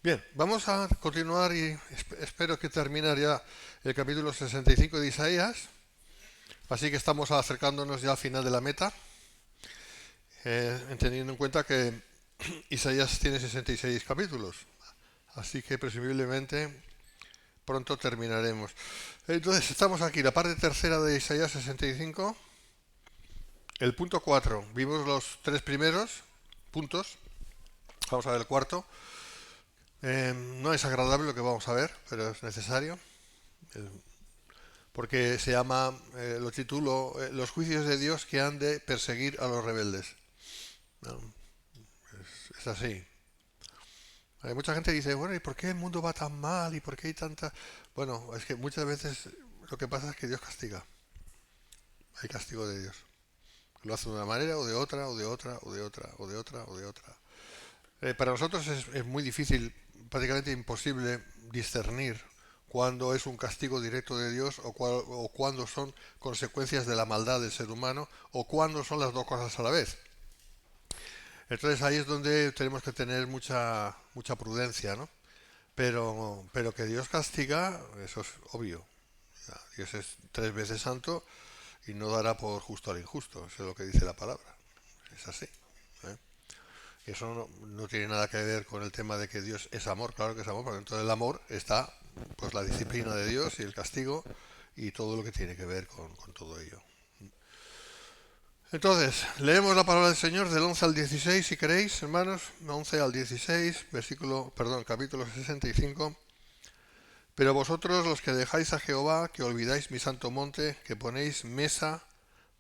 Bien, vamos a continuar y espero que terminar ya el capítulo 65 de Isaías. Así que estamos acercándonos ya al final de la meta, teniendo en cuenta que Isaías tiene 66 capítulos. Así que presumiblemente pronto terminaremos. Entonces, estamos aquí, la parte tercera de Isaías 65, el punto 4. Vimos los tres primeros puntos, vamos a ver el cuarto. No es agradable lo que vamos a ver, pero es necesario. Eh, Porque se llama, lo titulo, Los juicios de Dios que han de perseguir a los rebeldes. No, es así. Hay mucha gente que dice, bueno, ¿y por qué el mundo va tan mal? ¿Y por qué hay tanta...? Bueno, es que muchas veces lo que pasa es que Dios castiga. Hay castigo de Dios. Lo hace de una manera o de otra, o de otra, o de otra, o de otra, o de otra. Para nosotros es muy difícil, prácticamente imposible discernir cuándo es un castigo directo de Dios o cuándo son consecuencias de la maldad del ser humano o cuándo son las dos cosas a la vez. Entonces ahí es donde tenemos que tener mucha prudencia, ¿no? Pero que Dios castiga, eso es obvio. Dios es tres veces santo y no dará por justo al injusto. Eso es lo que dice la palabra. Es así. ¿Eh? Y eso no tiene nada que ver con el tema de que Dios es amor, claro que es amor, porque dentro del amor está pues la disciplina de Dios y el castigo y todo lo que tiene que ver con todo ello. Entonces, leemos la palabra del Señor del 11 al 16, si queréis, hermanos, 11 al 16, capítulo 65. Pero vosotros los que dejáis a Jehová, que olvidáis mi santo monte, que ponéis mesa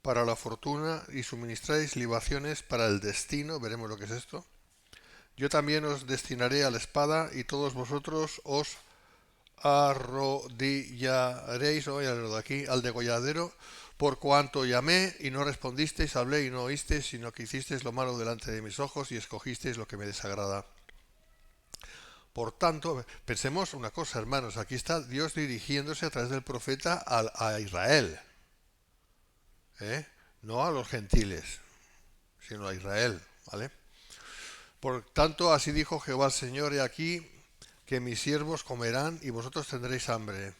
para la fortuna y suministráis libaciones para el destino, veremos lo que es esto. Yo también os destinaré a la espada y todos vosotros os arrodillaréis, de aquí, al degolladero, por cuanto llamé y no respondisteis, hablé y no oísteis, sino que hicisteis lo malo delante de mis ojos y escogisteis lo que me desagrada. Por tanto, pensemos una cosa, hermanos, aquí está Dios dirigiéndose a través del profeta a Israel, ¿eh? No a los gentiles, sino a Israel, ¿vale? Por tanto, así dijo Jehová el Señor, he aquí que mis siervos comerán y vosotros tendréis hambre.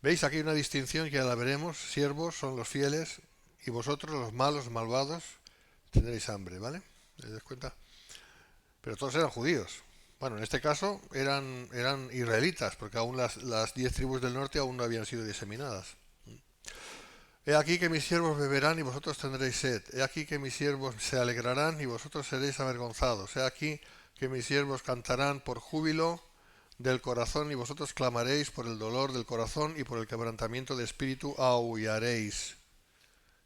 ¿Veis? Aquí hay una distinción que ya la veremos. Siervos son los fieles y vosotros los malos, malvados, tendréis hambre, ¿vale? ¿Te das cuenta? Pero todos eran judíos. Bueno, en este caso eran israelitas, porque aún las 10 tribus del norte aún no habían sido diseminadas. He aquí que mis siervos beberán y vosotros tendréis sed. He aquí que mis siervos se alegrarán y vosotros seréis avergonzados. He aquí que mis siervos cantarán por júbilo del corazón y vosotros clamaréis por el dolor del corazón y por el quebrantamiento de espíritu aullaréis.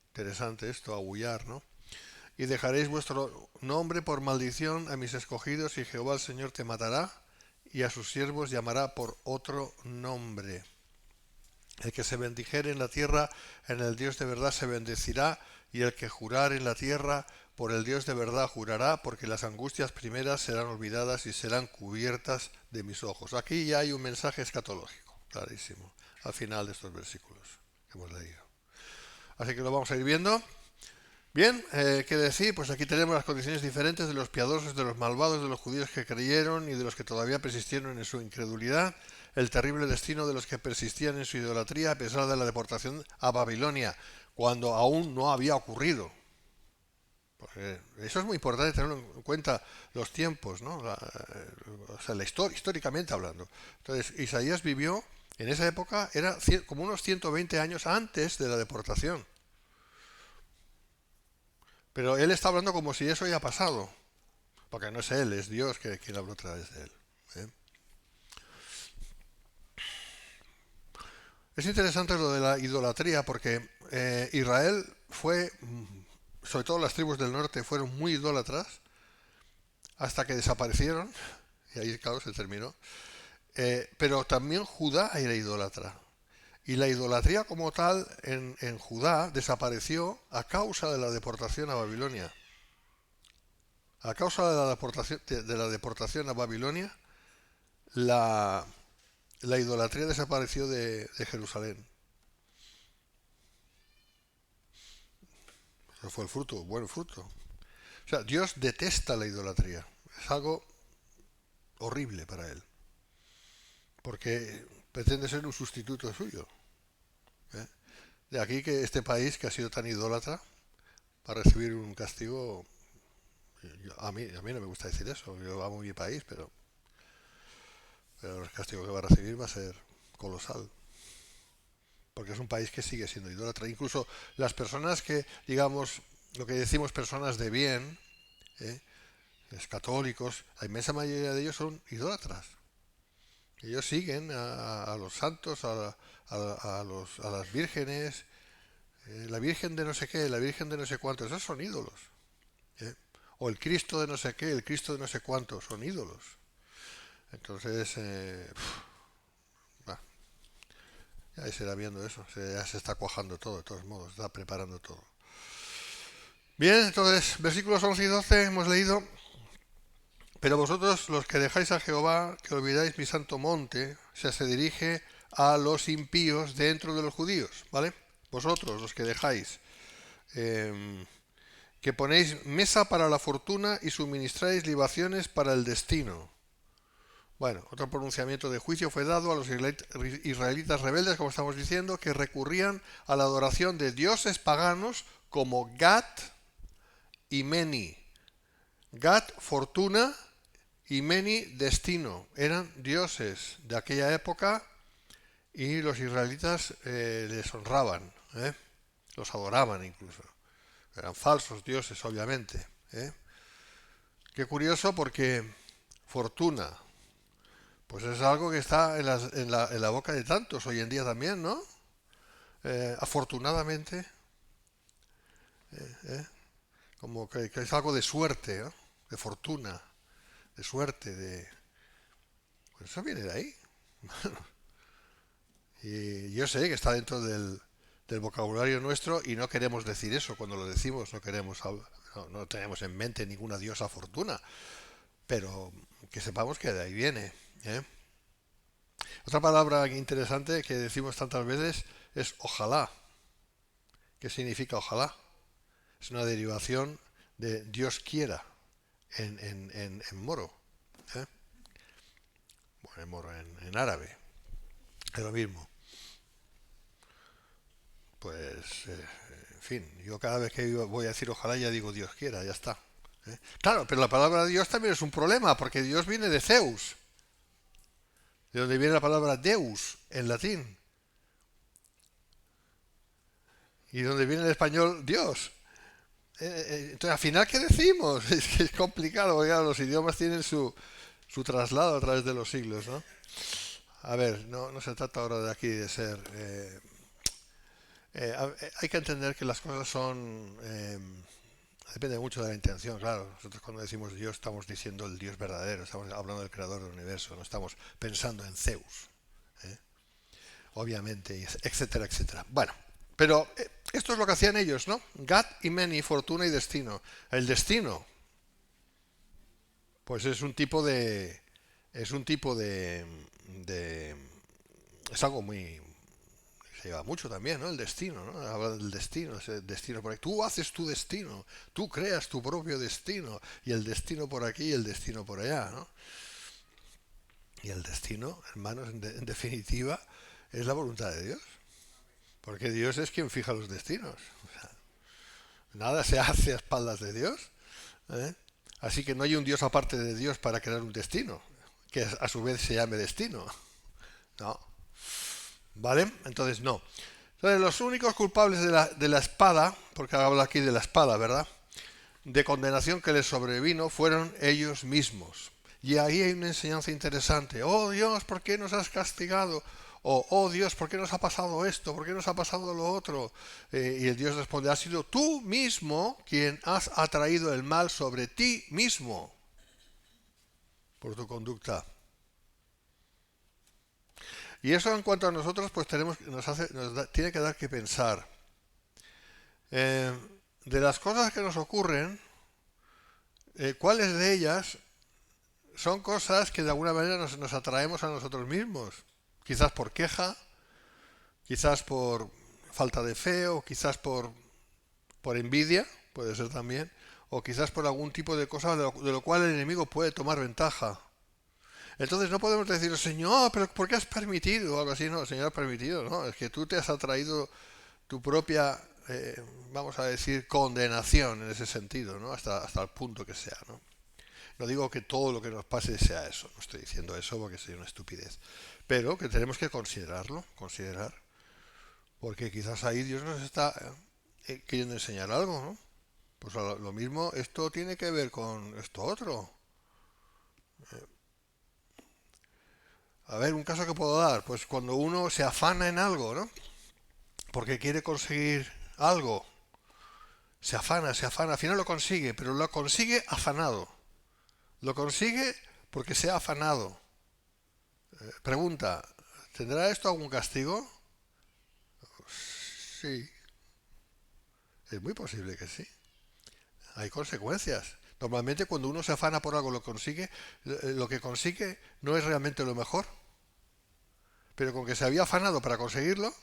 Interesante esto, aullar, ¿no? Y dejaréis vuestro nombre por maldición a mis escogidos y Jehová el Señor te matará y a sus siervos llamará por otro nombre. El que se bendijere en la tierra, en el Dios de verdad se bendecirá, y el que jurar en la tierra, por el Dios de verdad jurará, porque las angustias primeras serán olvidadas y serán cubiertas de mis ojos. Aquí ya hay un mensaje escatológico, clarísimo, al final de estos versículos que hemos leído. Así que lo vamos a ir viendo. Bien, ¿qué decir? Pues aquí tenemos las condiciones diferentes de los piadosos, de los malvados, de los judíos que creyeron y de los que todavía persistieron en su incredulidad, el terrible destino de los que persistían en su idolatría a pesar de la deportación a Babilonia, cuando aún no había ocurrido. Porque eso es muy importante tenerlo en cuenta los tiempos, ¿no? O sea, la historia, históricamente hablando. Entonces, Isaías vivió en esa época, era como unos 120 años antes de la deportación. Pero él está hablando como si eso haya pasado. Porque no es él, es Dios quien habló a través de él. ¿Eh? Es interesante lo de la idolatría porque Israel fue, sobre todo las tribus del norte, fueron muy idólatras hasta que desaparecieron, y ahí claro se terminó. Pero también Judá era idólatra. Y la idolatría como tal en Judá desapareció a causa de la deportación a Babilonia. A causa de la deportación a Babilonia, la, la idolatría desapareció de Jerusalén. Eso fue el fruto, buen fruto. O sea, Dios detesta la idolatría. Es algo horrible para él, porque pretende ser un sustituto suyo. ¿Eh? De aquí que este país que ha sido tan idólatra para recibir un castigo, a mí no me gusta decir eso, yo amo mi país, pero el castigo que va a recibir va a ser colosal, porque es un país que sigue siendo idólatra. Incluso las personas que, digamos, lo que decimos personas de bien, ¿eh? Los católicos, la inmensa mayoría de ellos son idólatras. Ellos siguen a los santos, a las vírgenes, la virgen de no sé qué, la virgen de no sé cuánto, esos son ídolos. ¿Eh? O el Cristo de no sé qué, el Cristo de no sé cuánto, son ídolos. Entonces, bah, ya se irá viendo eso, ya se está cuajando todo, de todos modos, está preparando todo. Bien, entonces, versículos 11 y 12 hemos leído. Pero vosotros, los que dejáis a Jehová, que olvidáis mi santo monte, o sea, se dirige a los impíos dentro de los judíos, ¿vale? Vosotros, los que dejáis, que ponéis mesa para la fortuna y suministráis libaciones para el destino. Bueno, otro pronunciamiento de juicio fue dado a los israelitas rebeldes, como estamos diciendo, que recurrían a la adoración de dioses paganos como Gat y Meni. Gat, fortuna, y Meni, destino. Eran dioses de aquella época y los israelitas les honraban, los adoraban incluso. Eran falsos dioses, obviamente. Qué curioso, porque fortuna, pues es algo que está en la boca de tantos hoy en día también, ¿no? Afortunadamente, como que es algo de suerte, ¿no? De fortuna, de suerte, pues eso viene de ahí. Y yo sé que está dentro del vocabulario nuestro y no queremos decir eso cuando lo decimos, no tenemos en mente ninguna diosa fortuna, pero que sepamos que de ahí viene. ¿Eh? Otra palabra interesante que decimos tantas veces es ojalá. ¿Qué significa ojalá? Es una derivación de Dios quiera en moro. ¿Eh? Bueno, en moro, en árabe. Es lo mismo. Pues, en fin, yo cada vez que voy a decir ojalá ya digo Dios quiera, ya está. ¿Eh? Claro, pero la palabra Dios también es un problema, porque Dios viene de Zeus, de donde viene la palabra Deus en latín, y donde viene el español Dios. Entonces, al final, ¿qué decimos? Es que es complicado, porque los idiomas tienen su traslado a través de los siglos, ¿no? A ver, no se trata ahora de aquí de ser... hay que entender que las cosas son... depende mucho de la intención, claro. Nosotros cuando decimos Dios estamos diciendo el Dios verdadero, estamos hablando del creador del universo, no estamos pensando en Zeus, ¿eh? Obviamente, etcétera, etcétera. Bueno, pero esto es lo que hacían ellos, ¿no? Gat y Meni, fortuna y destino. El destino, pues es un tipo de... Es un tipo de es algo muy... Se lleva mucho también, ¿no? El destino, ¿no? Habla del destino, ese destino por aquí. Tú haces tu destino, tú creas tu propio destino, y el destino por aquí y el destino por allá, ¿no? Y el destino, hermanos, en definitiva, es la voluntad de Dios. Porque Dios es quien fija los destinos. O sea, nada se hace a espaldas de Dios. ¿Eh? Así que no hay un Dios aparte de Dios para crear un destino, que a su vez se llame destino. No. ¿Vale? Entonces no. Entonces los únicos culpables de la espada, porque habla aquí de la espada, ¿verdad? De condenación que les sobrevino fueron ellos mismos. Y ahí hay una enseñanza interesante. Oh Dios, ¿por qué nos has castigado? O oh Dios, ¿por qué nos ha pasado esto? ¿Por qué nos ha pasado lo otro? Y el Dios responde, has sido tú mismo quien has atraído el mal sobre ti mismo por tu conducta. Y eso en cuanto a nosotros, pues tiene que dar que pensar. De las cosas que nos ocurren, ¿cuáles de ellas son cosas que de alguna manera nos atraemos a nosotros mismos? Quizás por queja, quizás por falta de fe, o quizás por envidia, puede ser también, o quizás por algún tipo de cosa de lo cual el enemigo puede tomar ventaja. Entonces no podemos decir, Señor, pero ¿por qué has permitido? O algo así, no, el Señor ha permitido, ¿no? Es que tú te has atraído tu propia, vamos a decir, condenación en ese sentido, ¿no? Hasta el punto que sea, ¿no? No digo que todo lo que nos pase sea eso, no estoy diciendo eso porque sería una estupidez, pero que tenemos que considerar, porque quizás ahí Dios nos está queriendo enseñar algo, ¿no? Pues lo mismo, esto tiene que ver con esto otro. A ver, un caso que puedo dar, pues cuando uno se afana en algo, ¿no? Porque quiere conseguir algo, se afana, al final lo consigue, pero lo consigue afanado. Lo consigue porque se ha afanado. Pregunta, ¿tendrá esto algún castigo? Sí, es muy posible que sí. Hay consecuencias. Normalmente cuando uno se afana por algo lo que consigue no es realmente lo mejor, pero con que se había afanado para conseguirlo,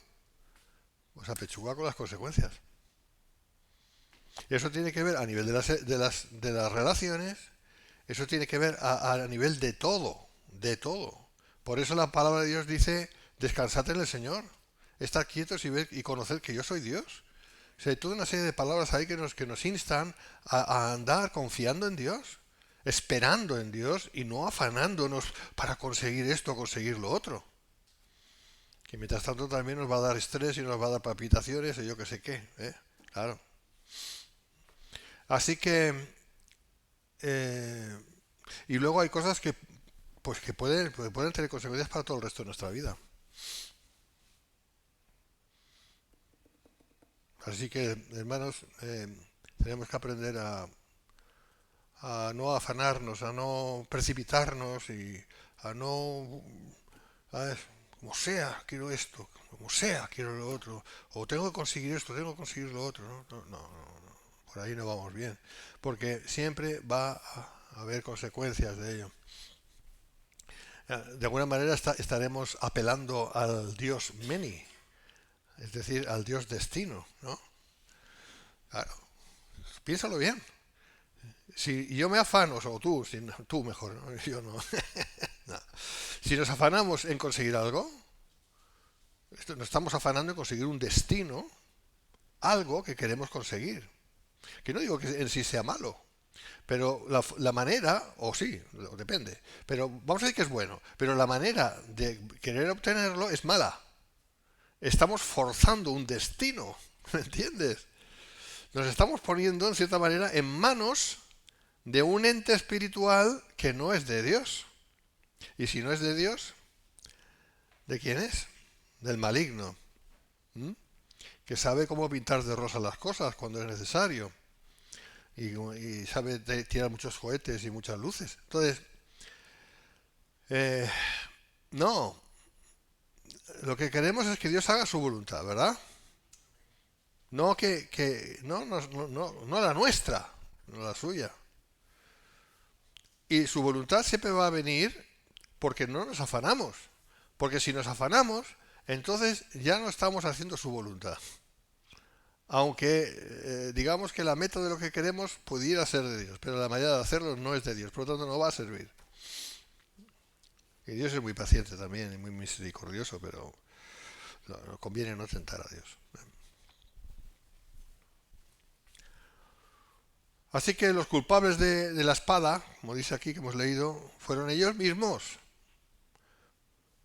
pues apechuga con las consecuencias. Y eso tiene que ver a nivel de las relaciones, eso tiene que ver a nivel de todo, de todo. Por eso la palabra de Dios dice, descansad en el Señor, estad quietos y ver y conocer que yo soy Dios. O sea, hay toda una serie de palabras ahí que nos instan a andar confiando en Dios, esperando en Dios y no afanándonos para conseguir esto o conseguir lo otro. Que mientras tanto también nos va a dar estrés y nos va a dar palpitaciones y yo que sé qué, ¿eh? Claro. Así que, eh, y luego hay cosas que, pues que pueden tener consecuencias para todo el resto de nuestra vida. Así que, hermanos, tenemos que aprender a no afanarnos, a no precipitarnos y a no, ¿sabes? Como sea, quiero esto, como sea, quiero lo otro, o tengo que conseguir esto, tengo que conseguir lo otro, ¿no? No, por ahí no vamos bien, porque siempre va a haber consecuencias de ello. De alguna manera estaremos apelando al Dios many, es decir, al Dios destino, ¿no? Claro, piénsalo bien. Si yo me afano, o tú, tú mejor, ¿no? Yo no. No. Si nos afanamos en conseguir algo, nos estamos afanando en conseguir un destino, algo que queremos conseguir. Que no digo que en sí sea malo, pero la manera, o sí, depende, pero vamos a decir que es bueno, pero la manera de querer obtenerlo es mala. Estamos forzando un destino, ¿me entiendes? Nos estamos poniendo, en cierta manera, en manos de un ente espiritual que no es de Dios. Y si no es de Dios, ¿de quién es? Del maligno. ¿Mm? Que sabe cómo pintar de rosa las cosas cuando es necesario. Y sabe tirar muchos cohetes y muchas luces. Entonces, eh, no. Lo que queremos es que Dios haga su voluntad, ¿verdad? No no la nuestra, no la suya. Y su voluntad siempre va a venir porque no nos afanamos. Porque si nos afanamos, entonces ya no estamos haciendo su voluntad. Aunque digamos que la meta de lo que queremos pudiera ser de Dios, pero la manera de hacerlo no es de Dios, por lo tanto no va a servir. Y Dios es muy paciente también y muy misericordioso, pero no conviene no tentar a Dios. Así que los culpables de la espada, como dice aquí que hemos leído, fueron ellos mismos.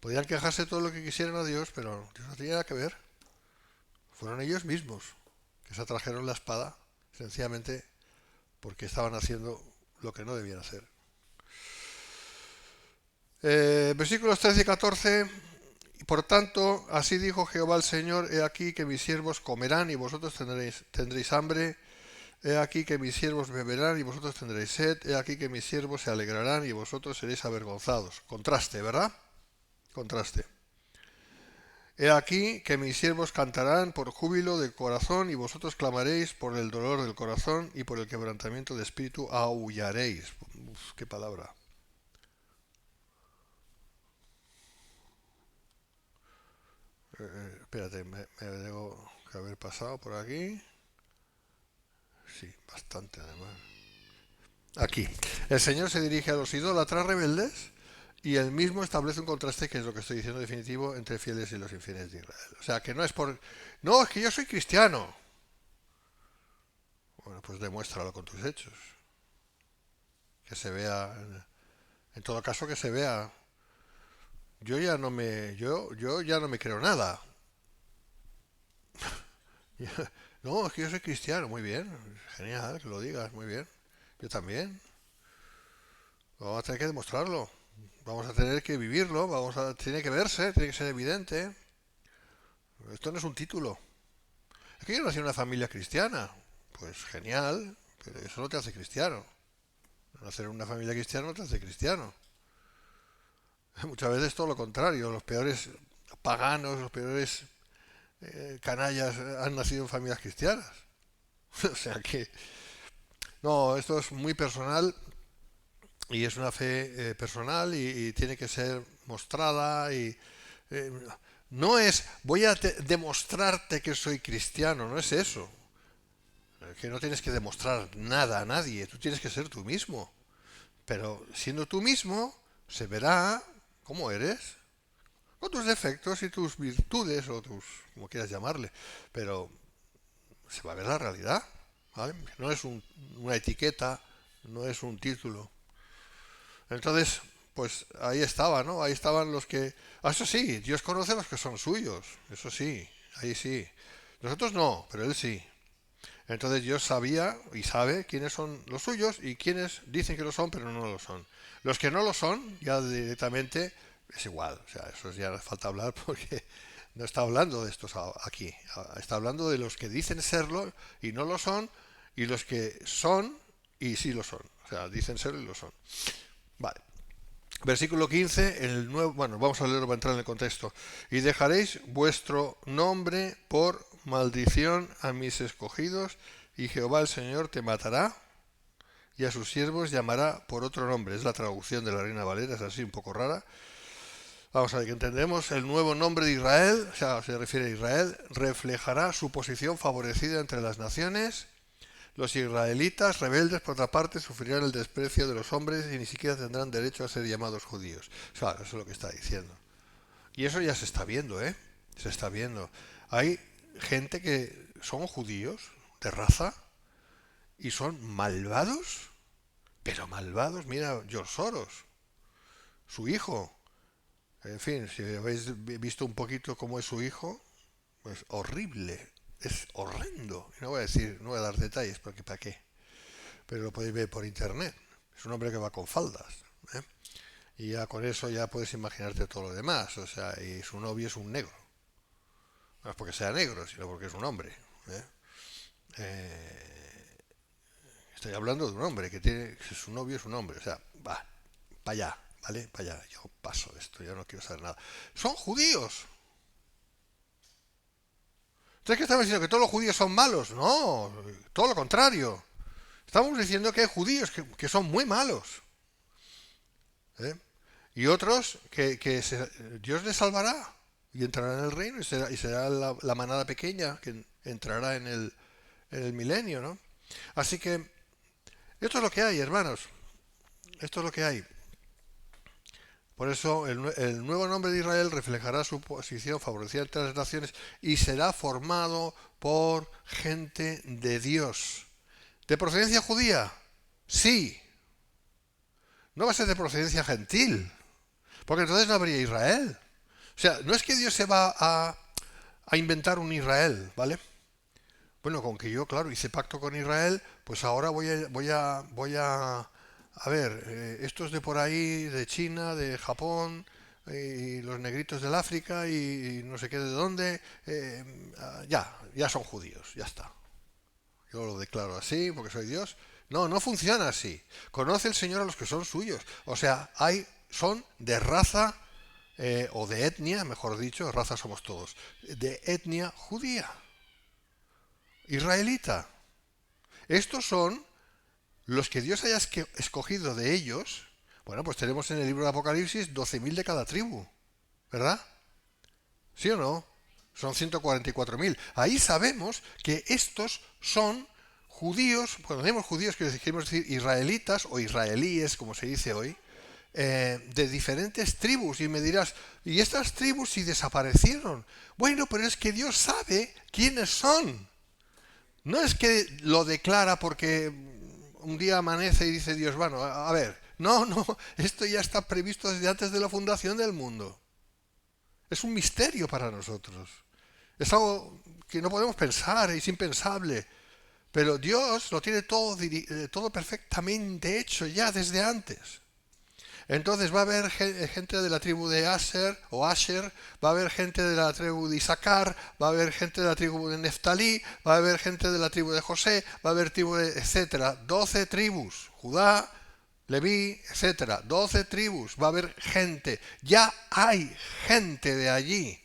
Podían quejarse todo lo que quisieran a Dios, pero Dios no tenía nada que ver. Fueron ellos mismos que se atrajeron la espada, sencillamente porque estaban haciendo lo que no debían hacer. Versículos 13 y 14. Por tanto, así dijo Jehová el Señor, he aquí que mis siervos comerán y vosotros tendréis hambre, he aquí que mis siervos beberán y vosotros tendréis sed, he aquí que mis siervos se alegrarán y vosotros seréis avergonzados. Contraste, ¿verdad? Contraste. He aquí que mis siervos cantarán por júbilo de corazón y vosotros clamaréis por el dolor del corazón y por el quebrantamiento de espíritu aullaréis. Uf, qué palabra. Espérate, me debo que haber pasado por aquí. Sí, bastante además. Aquí. El Señor se dirige a los idólatras rebeldes Y él mismo establece un contraste, que es lo que estoy diciendo definitivo, entre fieles y los infieles de Israel. O sea, que no es por... No, es que yo soy cristiano. Bueno, pues demuéstralo con tus hechos. Que se vea, en todo caso que se vea. Yo ya no me creo nada. No, es que yo soy cristiano, muy bien, genial que lo digas, muy bien. Yo también. Vamos a tener que demostrarlo. Vamos a tener que vivirlo, tiene que verse, tiene que ser evidente. Esto no es un título. Es que yo nací en una familia cristiana. Pues genial, pero eso no te hace cristiano. Nacer en una familia cristiana no te hace cristiano. Muchas veces todo lo contrario. Los peores paganos, los peores canallas han nacido en familias cristianas. O sea que... No, esto es muy personal y es una fe personal y tiene que ser mostrada y... eh, no es voy a demostrarte que soy cristiano, no es eso. Que no tienes que demostrar nada a nadie, tú tienes que ser tú mismo. Pero siendo tú mismo, se verá cómo eres, con tus defectos y tus virtudes, o tus, como quieras llamarle. Pero se va a ver la realidad, ¿vale? No es una etiqueta, no es un título. Entonces, pues ahí estaba, ¿no? Ahí estaban los que... Eso sí, Dios conoce a los que son suyos, eso sí, ahí sí. Nosotros no, pero Él sí. Entonces Dios sabía y sabe quiénes son los suyos y quiénes dicen que lo son, pero no lo son. Los que no lo son, ya directamente es igual. O sea, eso ya no falta hablar porque no está hablando de estos aquí. Está hablando de los que dicen serlo y no lo son, y los que son y sí lo son. O sea, dicen serlo y lo son. Vale. Versículo 15, el nuevo, bueno, vamos a leerlo para entrar en el contexto. Y dejaréis vuestro nombre por maldición a mis escogidos, y Jehová el Señor te matará, y a sus siervos llamará por otro nombre. Es la traducción de la Reina Valera, es así un poco rara. Vamos a ver que entendemos. El nuevo nombre de Israel, o sea, se refiere a Israel, reflejará su posición favorecida entre las naciones. Los israelitas rebeldes, por otra parte, sufrirán el desprecio de los hombres y ni siquiera tendrán derecho a ser llamados judíos. O sea, eso es lo que está diciendo. Y eso ya se está viendo, ¿eh? Se está viendo. Hay gente que son judíos de raza y son malvados, pero malvados. Mira, George Soros, su hijo. En fin, si habéis visto un poquito cómo es su hijo, pues horrible. Es horrendo. Y no voy a decir, no voy a dar detalles porque ¿para qué? Pero lo podéis ver por internet. Es un hombre que va con faldas, ¿eh? Y ya con eso ya puedes imaginarte todo lo demás. O sea, y su novio es un negro. No es porque sea negro, sino porque es un hombre, ¿eh? Estoy hablando de un hombre que tiene, su novio es un hombre. O sea, va, para allá, ¿vale? Para allá. Yo paso de esto, yo no quiero saber nada. Son judíos. Entonces, ¿qué estamos diciendo? ¿Que todos los judíos son malos? No, todo lo contrario. Estamos diciendo que hay judíos que son muy malos, ¿eh? Y otros Dios les salvará y entrará en el reino y será la manada pequeña que entrará en el milenio, ¿no? Así que esto es lo que hay, hermanos. Esto es lo que hay. Por eso el nuevo nombre de Israel reflejará su posición favorecida entre las naciones y será formado por gente de Dios. ¿De procedencia judía? Sí. No va a ser de procedencia gentil, porque entonces no habría Israel. O sea, no es que Dios se va a inventar un Israel, ¿vale? Bueno, con que yo, claro, hice pacto con Israel, pues ahora a ver, estos de por ahí, de China, de Japón, y los negritos del África, y no sé qué de dónde, ya son judíos, ya está. Yo lo declaro así porque soy Dios. No, no funciona así. Conoce el Señor a los que son suyos. O sea, son de raza, o de etnia, mejor dicho, raza somos todos, de etnia judía, israelita. Estos son los que Dios haya escogido de ellos. Bueno, pues tenemos en el libro de Apocalipsis 12.000 de cada tribu, ¿verdad? ¿Sí o no? Son 144.000. Ahí sabemos que estos son judíos, cuando decimos judíos queremos decir israelitas o israelíes, como se dice hoy, de diferentes tribus, y me dirás, ¿y estas tribus si desaparecieron? Bueno, pero es que Dios sabe quiénes son. No es que lo declara porque un día amanece y dice Dios, bueno, a ver, no, esto ya está previsto desde antes de la fundación del mundo. Es un misterio para nosotros. Es algo que no podemos pensar, es impensable. Pero Dios lo tiene todo perfectamente hecho ya desde antes. Entonces va a haber gente de la tribu de Aser o Asher, va a haber gente de la tribu de Isaacar, va a haber gente de la tribu de Neftalí, va a haber gente de la tribu de José, va a haber tribu de etcétera. 12 tribus, Judá, Leví, etcétera. 12 tribus, va a haber gente. Ya hay gente de allí.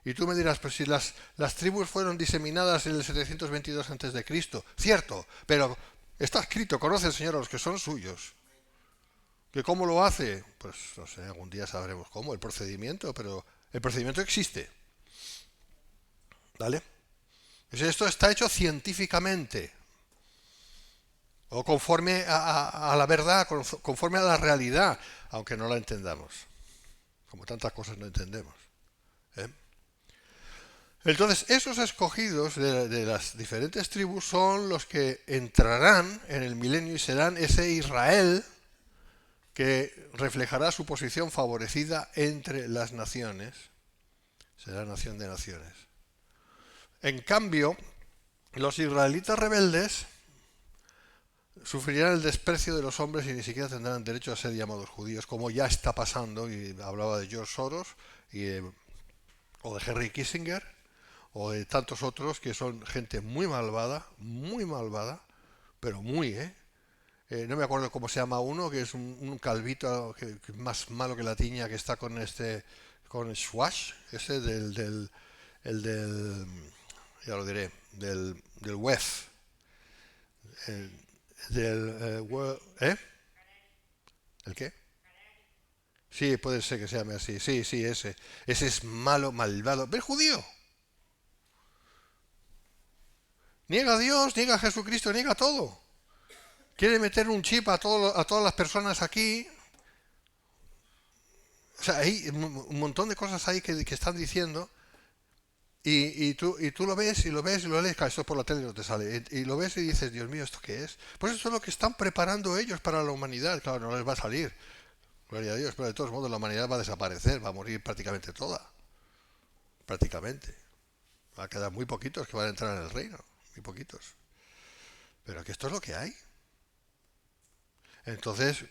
Y tú me dirás, pues si las tribus fueron diseminadas en el 722 a.C., cierto, pero está escrito, conoce el Señor a los que son suyos. ¿Que cómo lo hace? Pues no sé, algún día sabremos cómo, el procedimiento, pero el procedimiento existe. ¿Vale? Pues esto está hecho científicamente, o conforme a la verdad, conforme a la realidad, aunque no la entendamos, como tantas cosas no entendemos. ¿Eh? Entonces, esos escogidos de las diferentes tribus son los que entrarán en el milenio y serán ese Israel que reflejará su posición favorecida entre las naciones. Será nación de naciones. En cambio, los israelitas rebeldes sufrirán el desprecio de los hombres y ni siquiera tendrán derecho a ser llamados judíos, como ya está pasando, y hablaba de George Soros, o de Henry Kissinger, o de tantos otros que son gente muy malvada, pero muy, no me acuerdo cómo se llama uno, que es un calvito que es más malo que la tiña, que está con Schwash, ese ya lo diré, del WEF, ¿El qué? Sí, puede ser que se llame así, sí, ese es malo, malvado, ¿ves, judío? Niega a Dios, niega a Jesucristo, niega todo. Quiere meter un chip a todas las personas aquí. O sea, hay un montón de cosas ahí que están diciendo, y tú lo ves y lo lees, claro, esto por la tele no te sale, y lo ves y dices, Dios mío, ¿esto qué es? Pues eso es lo que están preparando ellos para la humanidad. Claro, no les va a salir, gloria a Dios, pero de todos modos la humanidad va a desaparecer, va a morir prácticamente toda. Prácticamente. Va a quedar muy poquitos que van a entrar en el reino, muy poquitos. Pero que esto es lo que hay. Entonces,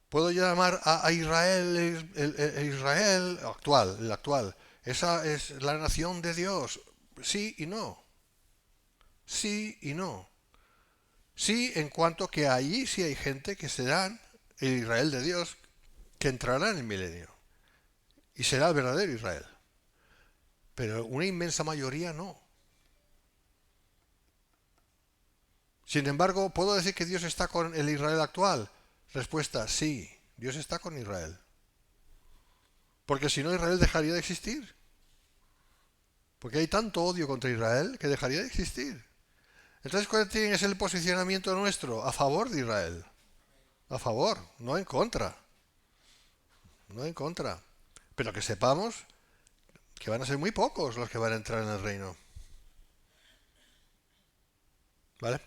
puedo llamar a Israel el Israel actual, el actual. Esa es la nación de Dios. Sí y no. Sí y no. Sí, en cuanto que allí sí hay gente que serán el Israel de Dios, que entrará en el milenio. Y será el verdadero Israel. Pero una inmensa mayoría no. Sin embargo, ¿puedo decir que Dios está con el Israel actual? Respuesta, sí, Dios está con Israel. Porque si no, Israel dejaría de existir. Porque hay tanto odio contra Israel que dejaría de existir. Entonces, ¿cuál tiene que ser el posicionamiento nuestro? A favor de Israel. A favor, no en contra. No en contra. Pero que sepamos que van a ser muy pocos los que van a entrar en el reino. ¿Vale?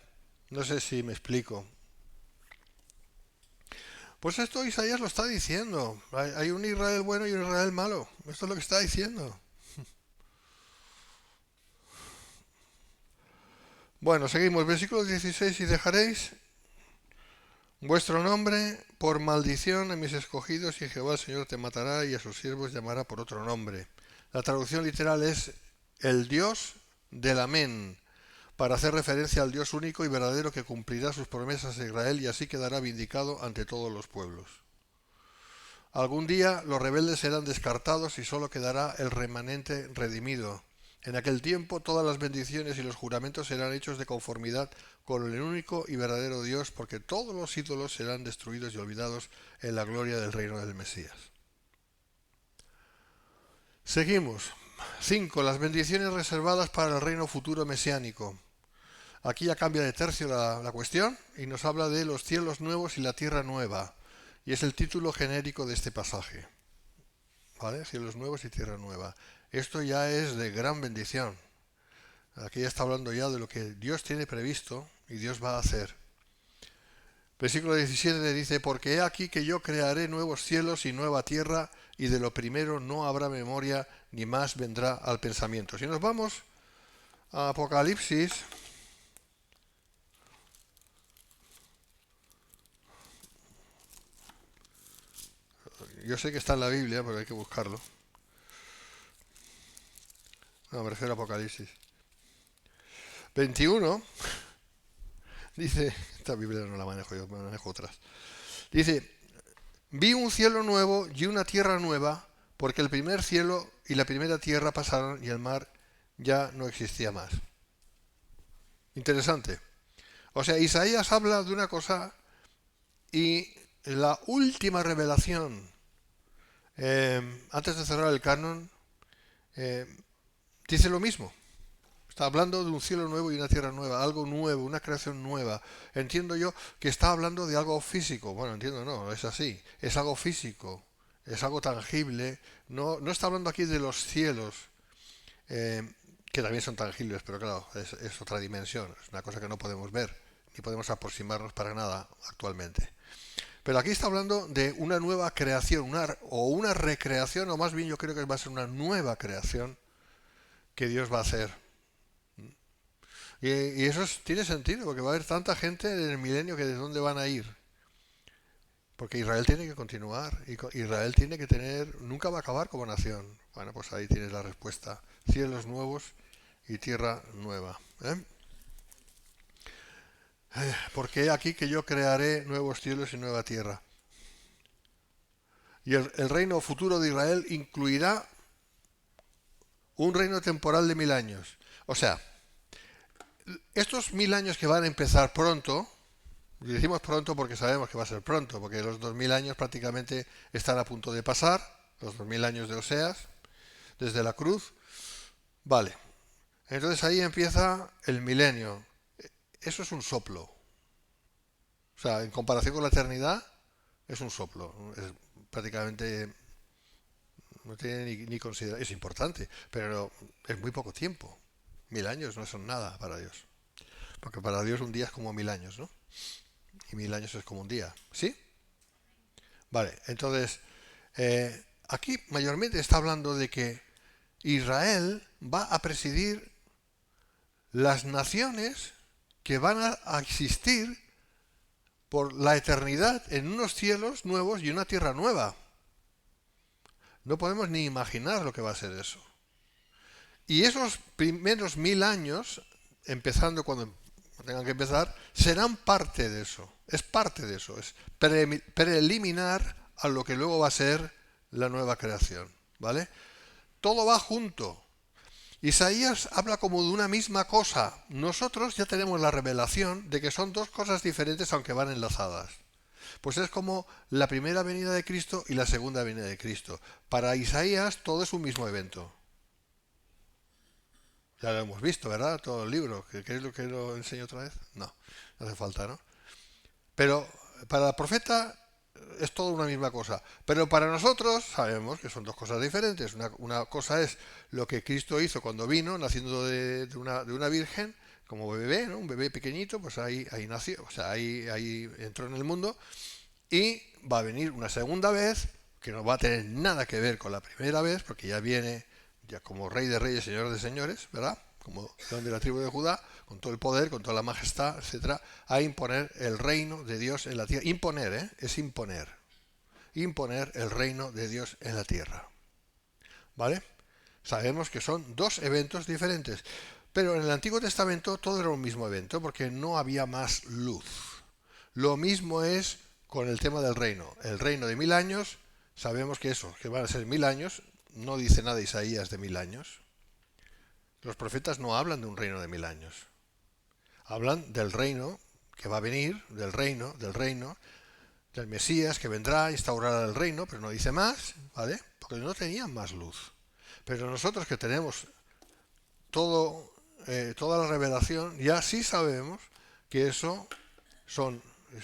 No sé si me explico. Pues esto Isaías lo está diciendo. Hay un Israel bueno y un Israel malo. Esto es lo que está diciendo. Bueno, seguimos. Versículo 16. Y dejaréis vuestro nombre por maldición a mis escogidos, y Jehová el Señor te matará, y a sus siervos llamará por otro nombre. La traducción literal es el Dios del Amén, para hacer referencia al Dios único y verdadero que cumplirá sus promesas a Israel, y así quedará vindicado ante todos los pueblos. Algún día los rebeldes serán descartados y solo quedará el remanente redimido. En aquel tiempo todas las bendiciones y los juramentos serán hechos de conformidad con el único y verdadero Dios, porque todos los ídolos serán destruidos y olvidados en la gloria del reino del Mesías. Seguimos. 5. Las bendiciones reservadas para el reino futuro mesiánico. Aquí ya cambia de tercio la cuestión y nos habla de los cielos nuevos y la tierra nueva. y es el título genérico de este pasaje. ¿Vale? Cielos nuevos y tierra nueva. Esto ya es de gran bendición. Aquí ya está hablando ya de lo que Dios tiene previsto y Dios va a hacer. Versículo 17 le dice, porque he aquí que yo crearé nuevos cielos y nueva tierra, y de lo primero no habrá memoria, ni más vendrá al pensamiento. Si nos vamos a Apocalipsis, yo sé que está en la Biblia, pero hay que buscarlo. No, me refiero a Apocalipsis. 21, dice, esta Biblia no la manejo yo, me manejo otras. Dice, vi un cielo nuevo y una tierra nueva, porque el primer cielo y la primera tierra pasaron y el mar ya no existía más. Interesante. O sea, Isaías habla de una cosa y la última revelación, antes de cerrar el canon, dice lo mismo. Está hablando de un cielo nuevo y una tierra nueva, algo nuevo, una creación nueva. Entiendo yo que está hablando de algo físico. Bueno, entiendo, no, es así. Es algo físico, es algo tangible. No, no está hablando aquí de los cielos, que también son tangibles, pero claro, es otra dimensión. Es una cosa que no podemos ver, ni podemos aproximarnos para nada actualmente. Pero aquí está hablando de una nueva creación, o una recreación, o más bien yo creo que va a ser una nueva creación que Dios va a hacer. Y eso tiene sentido, porque va a haber tanta gente en el milenio que de dónde van a ir. Porque Israel tiene que continuar, y Israel tiene que tener, nunca va a acabar como nación. Bueno, pues ahí tienes la respuesta. Cielos nuevos y tierra nueva. Porque aquí que yo crearé nuevos cielos y nueva tierra. Y el reino futuro de Israel incluirá un reino temporal de 1000 años. O sea, estos 1000 años que van a empezar pronto, y decimos pronto porque sabemos que va a ser pronto, porque los 2000 años prácticamente están a punto de pasar, los 2000 años de Oseas, desde la cruz. Vale, entonces ahí empieza el milenio. Eso es un soplo. O sea, en comparación con la eternidad, es un soplo. Es prácticamente, no tiene ni consideración. Es importante, pero es muy poco tiempo. 1000 años no son nada para Dios. Porque para Dios un día es como 1000 años, ¿no? Y 1000 años es como un día. ¿Sí? Vale, entonces, aquí mayormente está hablando de que Israel va a presidir las naciones que van a existir por la eternidad en unos cielos nuevos y una tierra nueva. No podemos ni imaginar lo que va a ser eso. Y esos primeros 1000 años, empezando cuando tengan que empezar, serán parte de eso. Es parte de eso. Es preliminar a lo que luego va a ser la nueva creación. ¿Vale? Todo va junto. Isaías habla como de una misma cosa. Nosotros ya tenemos la revelación de que son dos cosas diferentes aunque van enlazadas. Pues es como la primera venida de Cristo y la segunda venida de Cristo. Para Isaías todo es un mismo evento. Ya lo hemos visto, ¿verdad? Todo el libro. ¿Qué es lo que lo enseño otra vez? No, no hace falta, ¿no? Pero para el profeta es todo una misma cosa. Pero para nosotros sabemos que son dos cosas diferentes. Una cosa es lo que Cristo hizo cuando vino, naciendo de una virgen, como bebé, ¿no? Un bebé pequeñito, pues ahí nació, o sea, ahí entró en el mundo. Y va a venir una segunda vez, que no va a tener nada que ver con la primera vez, porque ya viene ya como rey de reyes, señor de señores, ¿verdad? Como león de la tribu de Judá, con todo el poder, con toda la majestad, etcétera, a imponer el reino de Dios en la tierra. Imponer, es imponer. Imponer el reino de Dios en la tierra. ¿Vale? Sabemos que son dos eventos diferentes. Pero en el Antiguo Testamento todo era un mismo evento, porque no había más luz. Lo mismo es con el tema del reino. El reino de 1000 años, sabemos que eso, que van a ser 1000 años, no dice nada Isaías de 1000 años. Los profetas no hablan de un reino de 1000 años. Hablan del reino que va a venir, del reino, del Mesías que vendrá a instaurar el reino, pero no dice más, ¿vale? Porque no tenían más luz. Pero nosotros que tenemos toda la revelación, ya sí sabemos que eso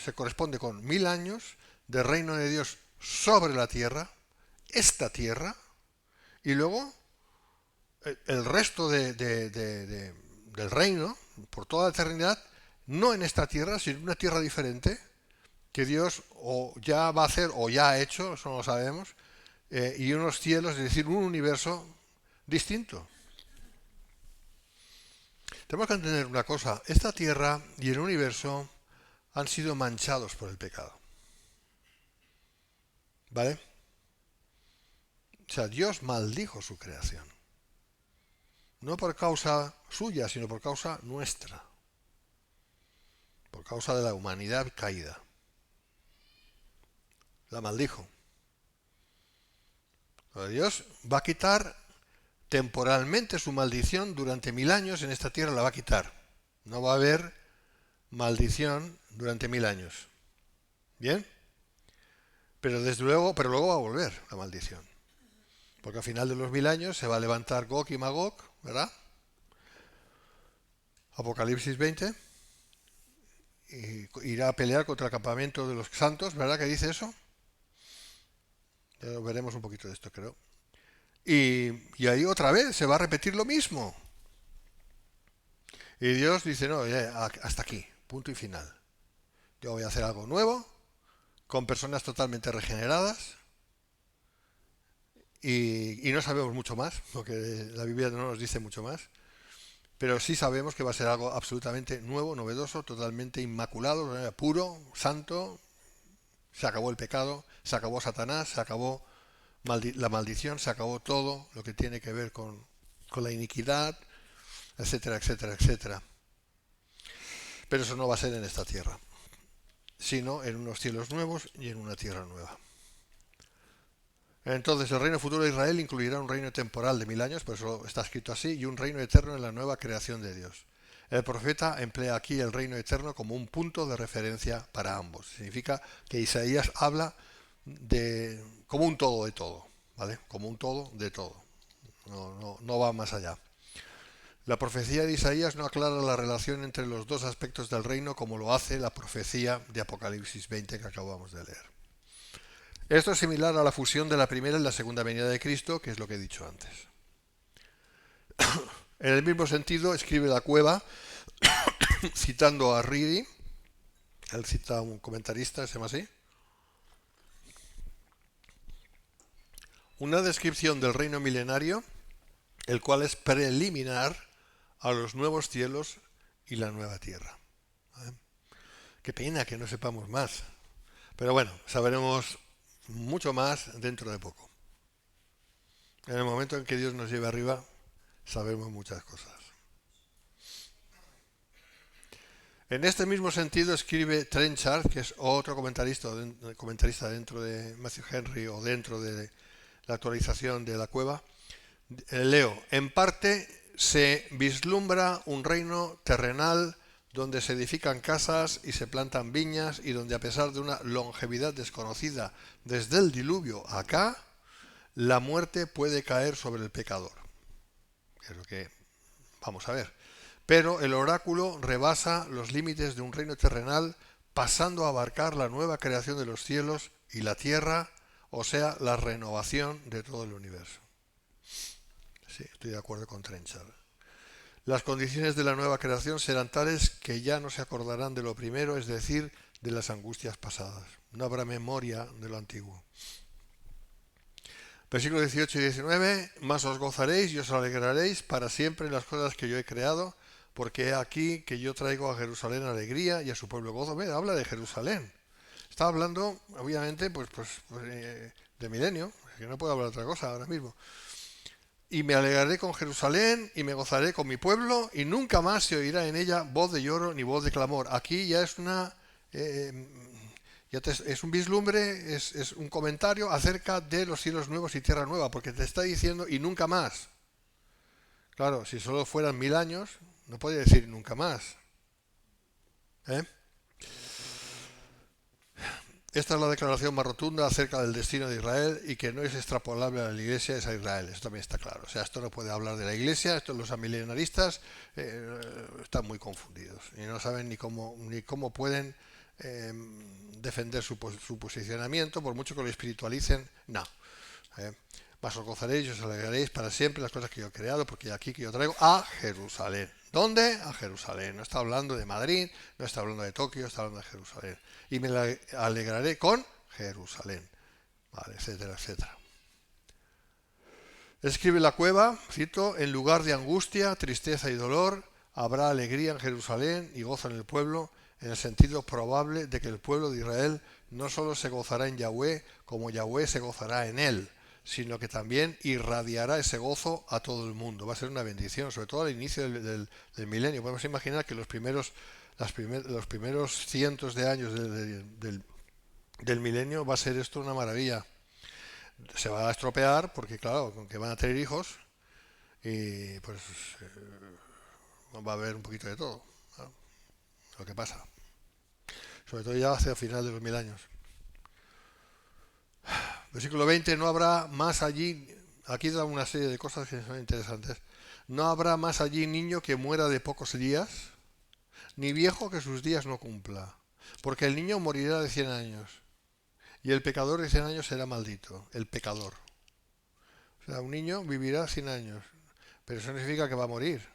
se corresponde con 1000 años del reino de Dios sobre la tierra, esta tierra, y luego el resto del reino, por toda la eternidad, no en esta tierra, sino en una tierra diferente, que Dios o ya va a hacer o ya ha hecho, eso no lo sabemos, y unos cielos, es decir, un universo distinto. Tenemos que entender una cosa, esta tierra y el universo han sido manchados por el pecado. ¿Vale? O sea, Dios maldijo su creación. No por causa suya, sino por causa nuestra. Por causa de la humanidad caída. La maldijo. Dios va a quitar temporalmente su maldición durante 1000 años en esta tierra, la va a quitar. No va a haber maldición durante 1000 años. ¿Bien? Pero luego va a volver la maldición. Porque al final de los 1000 años se va a levantar Gog y Magog, ¿verdad? Apocalipsis 20. Y irá a pelear contra el campamento de los santos, ¿verdad que dice eso? Ya veremos un poquito de esto, creo. Y ahí otra vez se va a repetir lo mismo. Y Dios dice, no, ya, hasta aquí, punto y final. Yo voy a hacer algo nuevo, con personas totalmente regeneradas, y no sabemos mucho más, porque la Biblia no nos dice mucho más, pero sí sabemos que va a ser algo absolutamente nuevo, novedoso, totalmente inmaculado, puro, santo. Se acabó el pecado, se acabó Satanás, se acabó la maldición, se acabó todo lo que tiene que ver con la iniquidad, etcétera, etcétera, etcétera. Pero eso no va a ser en esta tierra, sino en unos cielos nuevos y en una tierra nueva. Entonces el reino futuro de Israel incluirá un reino temporal de 1000 años, por eso está escrito así, y un reino eterno en la nueva creación de Dios. El profeta emplea aquí el reino eterno como un punto de referencia para ambos. Significa que Isaías habla como un todo de todo, ¿vale? Como un todo de todo. No va más allá. La profecía de Isaías no aclara la relación entre los dos aspectos del reino como lo hace la profecía de Apocalipsis 20 que acabamos de leer. Esto es similar a la fusión de la primera y la segunda venida de Cristo, que es lo que he dicho antes. En el mismo sentido, escribe la Cueva, citando a Reedy, él cita a un comentarista, se llama así, una descripción del reino milenario, el cual es preliminar a los nuevos cielos y la nueva tierra. Qué pena que no sepamos más, pero bueno, sabremos mucho más dentro de poco. En el momento en que Dios nos lleve arriba, sabemos muchas cosas. En este mismo sentido escribe Trenchard, que es otro comentarista dentro de Matthew Henry o dentro de la actualización de la Cueva. Leo, en parte se vislumbra un reino terrenal donde se edifican casas y se plantan viñas y donde a pesar de una longevidad desconocida desde el diluvio acá, la muerte puede caer sobre el pecador. Es lo que vamos a ver. Pero el oráculo rebasa los límites de un reino terrenal, pasando a abarcar la nueva creación de los cielos y la tierra, o sea, la renovación de todo el universo. Sí, estoy de acuerdo con Trenchard. Las condiciones de la nueva creación serán tales que ya no se acordarán de lo primero, es decir, de las angustias pasadas. No habrá memoria de lo antiguo. Versículos 18 y 19, más os gozaréis y os alegraréis para siempre en las cosas que yo he creado, porque he aquí que yo traigo a Jerusalén alegría y a su pueblo gozo. Mira, habla de Jerusalén. Está hablando, obviamente, de milenio, que no puedo hablar de otra cosa ahora mismo. Y me alegraré con Jerusalén y me gozaré con mi pueblo y nunca más se oirá en ella voz de lloro ni voz de clamor. Aquí ya es es un vislumbre, es un comentario acerca de los cielos nuevos y tierra nueva, porque te está diciendo y nunca más. Claro, si solo fueran 1000 años, no podría decir nunca más. Esta es la declaración más rotunda acerca del destino de Israel y que no es extrapolable a la Iglesia, es a Israel. Eso también está claro. O sea, esto no puede hablar de la Iglesia, los amilenaristas están muy confundidos y no saben ni cómo pueden defender su posicionamiento, por mucho que lo espiritualicen, no. ¿eh? Mas os gozaréis y os alegraréis para siempre las cosas que yo he creado, porque aquí que yo traigo a Jerusalén. ¿Dónde? A Jerusalén. No está hablando de Madrid, no está hablando de Tokio, está hablando de Jerusalén. Y me alegraré con Jerusalén. Vale, etcétera, etcétera. Escribe la cueva, cito, en lugar de angustia, tristeza y dolor, habrá alegría en Jerusalén y gozo en el pueblo, en el sentido probable de que el pueblo de Israel no solo se gozará en Yahweh, como Yahweh se gozará en él, sino que también irradiará ese gozo a todo el mundo. Va a ser una bendición, sobre todo al inicio del milenio. Podemos imaginar que los primeros cientos de años del milenio va a ser esto una maravilla. Se va a estropear porque, claro, con que van a tener hijos y pues va a haber un poquito de todo, ¿no? Lo que pasa. Sobre todo ya hacia el final de los 1000 años. Versículo 20, no habrá más allí, aquí da una serie de cosas que son interesantes. No habrá más allí niño que muera de pocos días, ni viejo que sus días no cumpla, porque el niño morirá de 100 años, y el pecador de 100 años será maldito, el pecador. O sea, un niño vivirá 100 años, pero eso no significa que va a morir.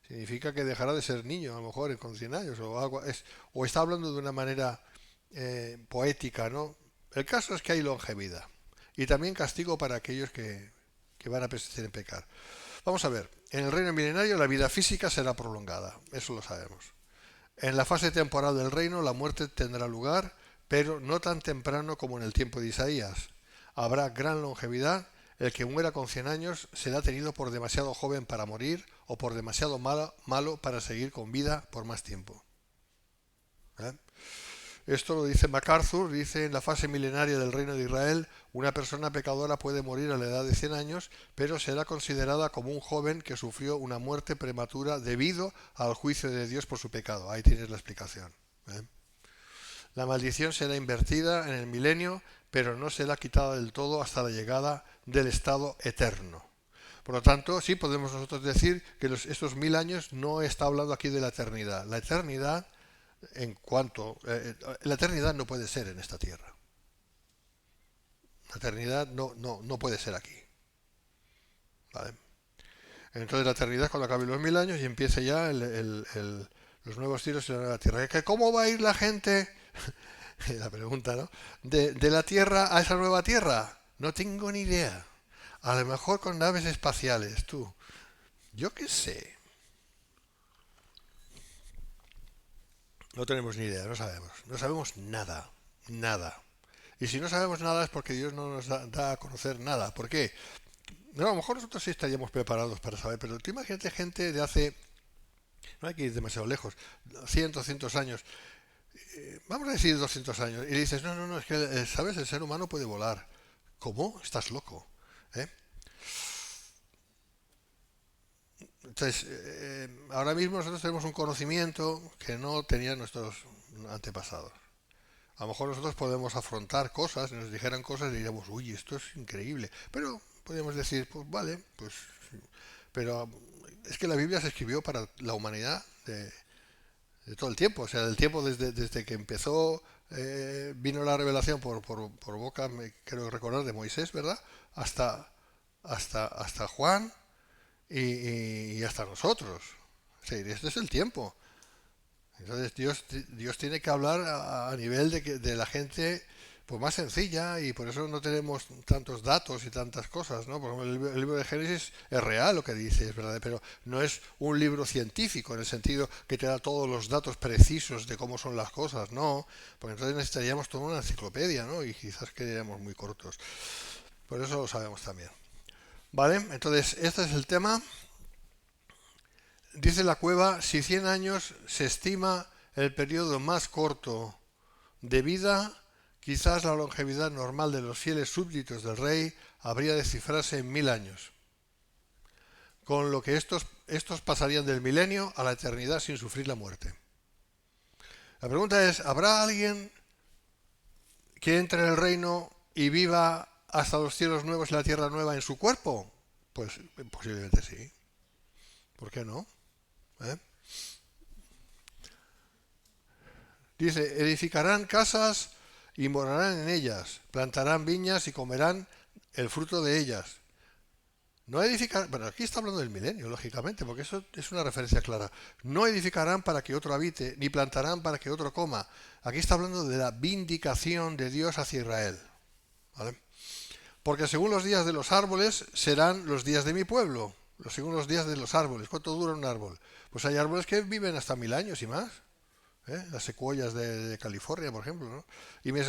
Significa que dejará de ser niño, a lo mejor, con 100 años. O está hablando de una manera poética, ¿no? El caso es que hay longevidad. Y también castigo para aquellos que van a persistir en pecar. Vamos a ver, en el reino milenario la vida física será prolongada, eso lo sabemos. En la fase temporal del reino la muerte tendrá lugar, pero no tan temprano como en el tiempo de Isaías. Habrá gran longevidad. El que muera con 100 años será tenido por demasiado joven para morir o por demasiado malo para seguir con vida por más tiempo. ¿Eh? Esto lo dice MacArthur, dice en la fase milenaria del reino de Israel, una persona pecadora puede morir a la edad de 100 años, pero será considerada como un joven que sufrió una muerte prematura debido al juicio de Dios por su pecado. Ahí tienes la explicación. ¿Eh? La maldición será invertida en el milenio, pero no será quitada del todo hasta la llegada del estado eterno. Por lo tanto, sí podemos nosotros decir que estos 1000 años no está hablando aquí de la eternidad. La eternidad, la eternidad no puede ser en esta tierra. La eternidad no puede ser aquí. ¿Vale? Entonces la eternidad es cuando acaben los 1000 años y empiece ya los nuevos cielos y la nueva tierra. ¿Cómo va a ir la gente? La pregunta, ¿no? De la Tierra a esa nueva Tierra. No tengo ni idea. A lo mejor con naves espaciales, tú. Yo qué sé. No tenemos ni idea, no sabemos. No sabemos nada. Nada. Y si no sabemos nada es porque Dios no nos da a conocer nada. ¿Por qué? No, a lo mejor nosotros sí estaríamos preparados para saber, pero tú imagínate gente de hace... No hay que ir demasiado lejos. 100, 200 años. Vamos a decir 200 años. Y dices, no, es que, ¿sabes? El ser humano puede volar. ¿Cómo? Estás loco. ¿Eh? Entonces, ahora mismo nosotros tenemos un conocimiento que no tenían nuestros antepasados. A lo mejor nosotros podemos afrontar cosas, nos dijeran cosas y diríamos, uy, esto es increíble. Pero podríamos decir, pues vale, pues... Pero es que la Biblia se escribió para la humanidad de todo el tiempo, o sea, del tiempo desde que empezó, vino la revelación por boca, creo recordar, de Moisés, ¿verdad? Hasta Juan y hasta nosotros. Sí, este es el tiempo. Entonces Dios tiene que hablar a nivel de la gente pues más sencilla y por eso no tenemos tantos datos y tantas cosas, ¿no? Por ejemplo, el libro de Génesis es real lo que dice, es verdad, pero no es un libro científico en el sentido que te da todos los datos precisos de cómo son las cosas, no, porque entonces necesitaríamos toda una enciclopedia, ¿no? Y quizás quedaríamos muy cortos. Por eso lo sabemos también. ¿Vale? Entonces, este es el tema. Dice la cueva, si 100 años se estima el periodo más corto de vida, quizás la longevidad normal de los fieles súbditos del rey habría de cifrarse en 1000 años, con lo que estos pasarían del milenio a la eternidad sin sufrir la muerte. La pregunta es, ¿habrá alguien que entre en el reino y viva hasta los cielos nuevos y la tierra nueva en su cuerpo? Pues posiblemente sí. ¿Por qué no? ¿Eh? Dice, edificarán casas y morarán en ellas, plantarán viñas y comerán el fruto de ellas. No edificarán, bueno, aquí está hablando del milenio, lógicamente, porque eso es una referencia clara. No edificarán para que otro habite, ni plantarán para que otro coma. Aquí está hablando de la vindicación de Dios hacia Israel. ¿Vale? Porque según los días de los árboles serán los días de mi pueblo. Según los días de los árboles. ¿Cuánto dura un árbol? Pues hay árboles que viven hasta 1000 años y más. Las secuoyas de California, por ejemplo, ¿no? Y mis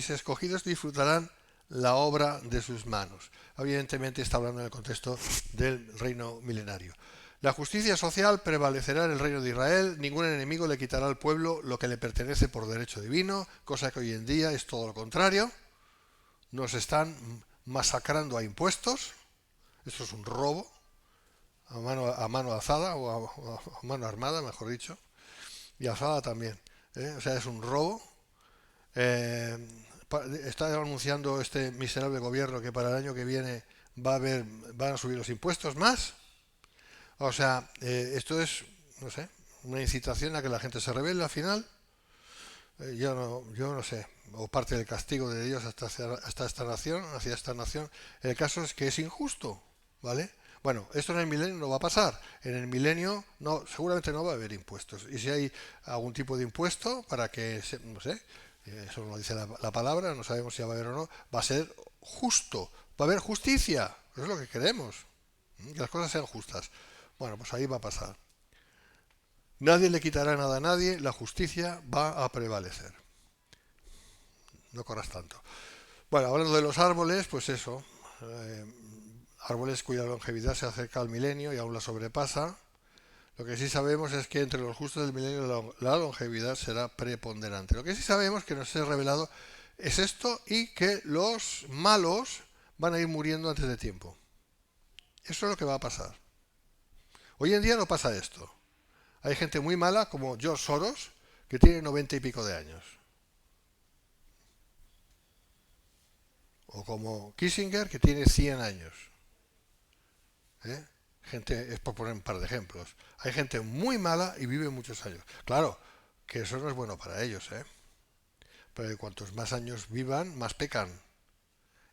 escogidos disfrutarán la obra de sus manos. Evidentemente está hablando en el contexto del reino milenario. La justicia social prevalecerá en el reino de Israel, ningún enemigo le quitará al pueblo lo que le pertenece por derecho divino, cosa que hoy en día es todo lo contrario. Nos están masacrando a impuestos, esto es un robo, a mano alzada o a mano armada, mejor dicho, y alzada también. O sea, es un robo. Está anunciando este miserable gobierno que para el año que viene van a subir los impuestos más. O sea, esto es, no sé, una incitación a que la gente se rebele al final. Yo no sé, o parte del castigo de Dios hasta esta nación, hacia esta nación. El caso es que es injusto, ¿vale? Bueno, esto en el milenio no va a pasar. En el milenio no, seguramente no va a haber impuestos. Y si hay algún tipo de impuesto para que, no sé, eso no dice la palabra, no sabemos si va a haber o no, va a ser justo, va a haber justicia. Eso es lo que queremos, que las cosas sean justas. Bueno, pues ahí va a pasar. Nadie le quitará nada a nadie, la justicia va a prevalecer. No corras tanto. Bueno, hablando de los árboles, pues eso. Árboles cuya longevidad se acerca al milenio y aún la sobrepasa. Lo que sí sabemos es que entre los justos del milenio la longevidad será preponderante. Lo que sí sabemos que nos es revelado es esto y que los malos van a ir muriendo antes de tiempo. Eso es lo que va a pasar. Hoy en día no pasa esto. Hay gente muy mala como George Soros que tiene 90 y pico de años. O como Kissinger que tiene 100 años. Gente, es por poner un par de ejemplos. Hay gente muy mala y vive muchos años. Claro, que eso no es bueno para ellos, pero cuantos más años vivan, más pecan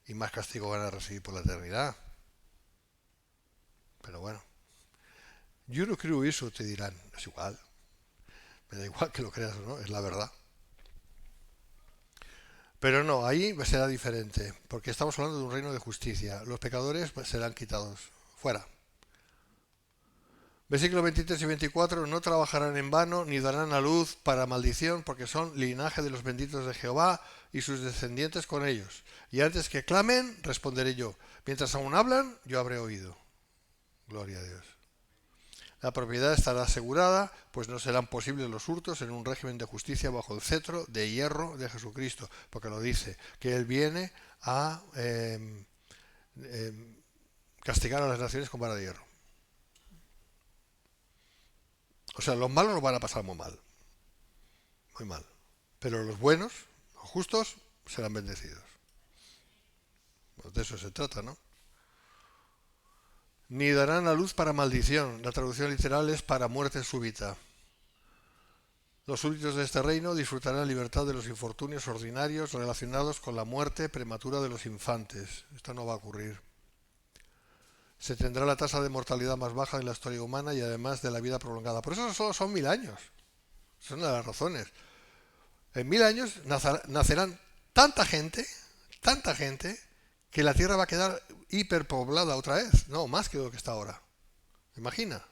y más castigo van a recibir por la eternidad. Pero bueno, yo no creo eso, te dirán. Es igual. Me da igual que lo creas o no, es la verdad. Pero no, ahí será diferente, porque estamos hablando de un reino de justicia. Los pecadores serán quitados fuera. Versículos 23 y 24, no trabajarán en vano, ni darán a luz para maldición, porque son linaje de los benditos de Jehová y sus descendientes con ellos. Y antes que clamen, responderé yo. Mientras aún hablan, yo habré oído. Gloria a Dios. La propiedad estará asegurada, pues no serán posibles los hurtos en un régimen de justicia bajo el cetro de hierro de Jesucristo, porque lo dice, que Él viene a castigar a las naciones con vara de hierro. O sea, los malos lo van a pasar muy mal. Muy mal. Pero los buenos, los justos, serán bendecidos. Pues de eso se trata, ¿no? Ni darán a luz para maldición. La traducción literal es para muerte súbita. Los súbditos de este reino disfrutarán libertad de los infortunios ordinarios relacionados con la muerte prematura de los infantes. Esto no va a ocurrir. Se tendrá la tasa de mortalidad más baja en la historia humana y además de la vida prolongada. Por eso solo son 1000 años. Esa es una de las razones. En 1000 años nacerán tanta gente, que la Tierra va a quedar hiperpoblada otra vez. No, más que lo que está ahora. Imagínate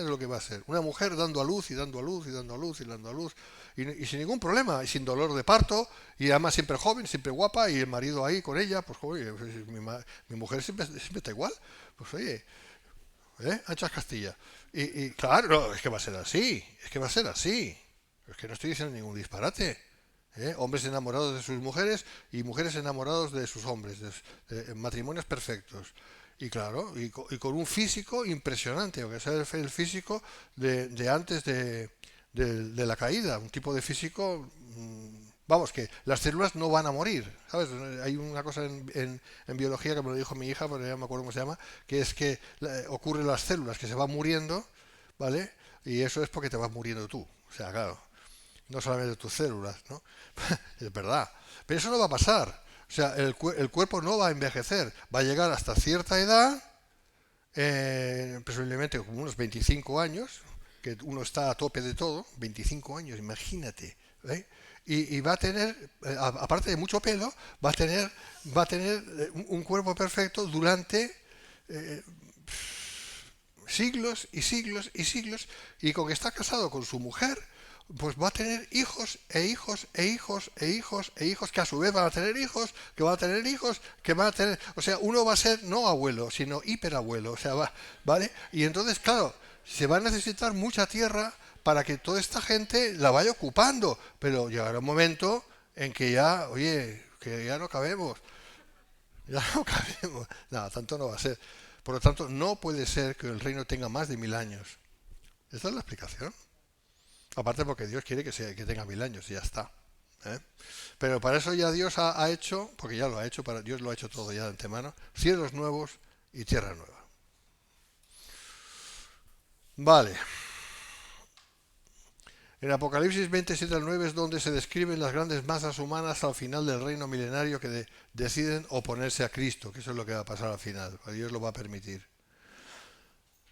lo que va a ser. Una mujer dando a luz y dando a luz y dando a luz y dando a luz. Y sin ningún problema, y sin dolor de parto, y además siempre joven, siempre guapa, y el marido ahí con ella, pues oye, mi mujer siempre está igual. Pues oye, anchas Castilla. Y claro, no, es que va a ser así, es que va a ser así. Es que no estoy diciendo ningún disparate. Hombres enamorados de sus mujeres y mujeres enamorados de sus hombres, matrimonios perfectos. Y claro, y con un físico impresionante, aunque sea el físico de antes de la caída, un tipo de físico, vamos, que las células no van a morir, ¿sabes? Hay una cosa en biología que me lo dijo mi hija, pero ya no me acuerdo cómo se llama, que es que ocurren las células que se van muriendo, ¿vale? Y eso es porque te vas muriendo tú, o sea, claro. no solamente tus células, ¿no? Es verdad. Pero eso no va a pasar. O sea, el cuerpo no va a envejecer. Va a llegar hasta cierta edad, presumiblemente como unos 25 años, que uno está a tope de todo, 25 años, imagínate. ¿Eh? Y va a tener, aparte de mucho pelo, va a tener un cuerpo perfecto durante eh, siglos y siglos y siglos, y con que está casado con su mujer, pues va a tener hijos e hijos e hijos e hijos e hijos, que a su vez van a tener hijos, que van a tener hijos, que van a tener, o sea, uno va a ser no abuelo, sino hiperabuelo, o sea, ¿vale? Y entonces, claro, se va a necesitar mucha tierra para que toda esta gente la vaya ocupando, pero llegará un momento en que ya, oye, que ya no cabemos, ya no cabemos, nada, tanto no va a ser. Por lo tanto, no puede ser que el reino tenga más de 1000 años. Esta es la explicación. Aparte porque Dios quiere que tenga 1000 años y ya está. ¿Eh? Pero para eso ya Dios ha hecho, porque ya lo ha hecho, Dios lo ha hecho todo ya de antemano, cielos nuevos y tierra nueva. Vale. En Apocalipsis 27 al 9 es donde se describen las grandes masas humanas al final del reino milenario que deciden oponerse a Cristo, que eso es lo que va a pasar al final, Dios lo va a permitir.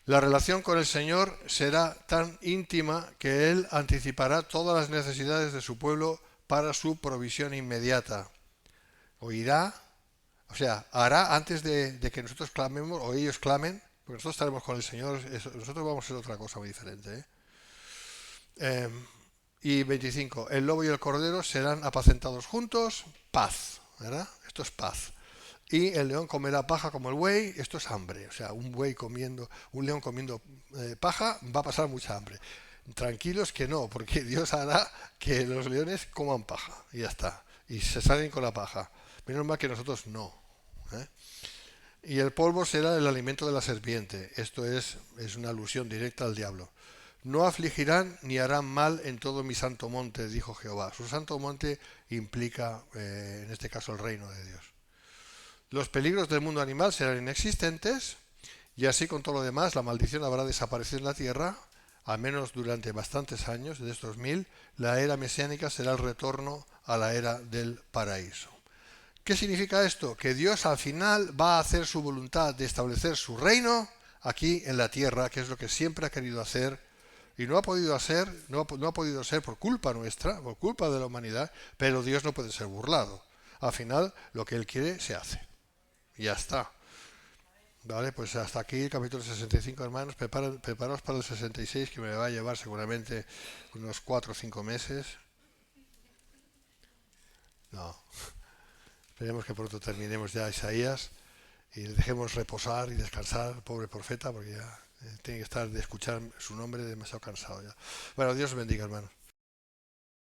La relación con el Señor será tan íntima que Él anticipará todas las necesidades de su pueblo para su provisión inmediata. Oirá, o sea, hará antes de que nosotros clamemos o ellos clamen, porque nosotros estaremos con el Señor, nosotros vamos a hacer otra cosa muy diferente. Y 25, el lobo y el cordero serán apacentados juntos, paz, ¿verdad? Esto es paz. Y el león comerá paja como el buey, esto es hambre. O sea, un león comiendo paja, va a pasar mucha hambre. Tranquilos que no, porque Dios hará que los leones coman paja, y ya está. Y se salen con la paja. Menos mal que nosotros no. ¿Eh? Y el polvo será el alimento de la serpiente. Esto es una alusión directa al diablo. No afligirán ni harán mal en todo mi santo monte, dijo Jehová. Su santo monte implica, en este caso, el reino de Dios. Los peligros del mundo animal serán inexistentes, y así con todo lo demás, la maldición habrá desaparecido en la tierra, al menos durante bastantes años, de estos 1000, la era mesiánica será el retorno a la era del paraíso. ¿Qué significa esto? Que Dios al final va a hacer su voluntad de establecer su reino aquí en la tierra, que es lo que siempre ha querido hacer, y no ha podido hacer, no ha podido ser por culpa nuestra, por culpa de la humanidad, pero Dios no puede ser burlado. Al final, lo que Él quiere se hace. Ya está. Vale, pues hasta aquí el capítulo 65, hermanos. Preparaos para el 66, que me va a llevar seguramente unos 4 o 5 meses. No. Esperemos que pronto terminemos ya Isaías y le dejemos reposar y descansar al pobre profeta, porque ya tiene que estar de escuchar su nombre demasiado cansado ya. Bueno, Dios bendiga, hermanos.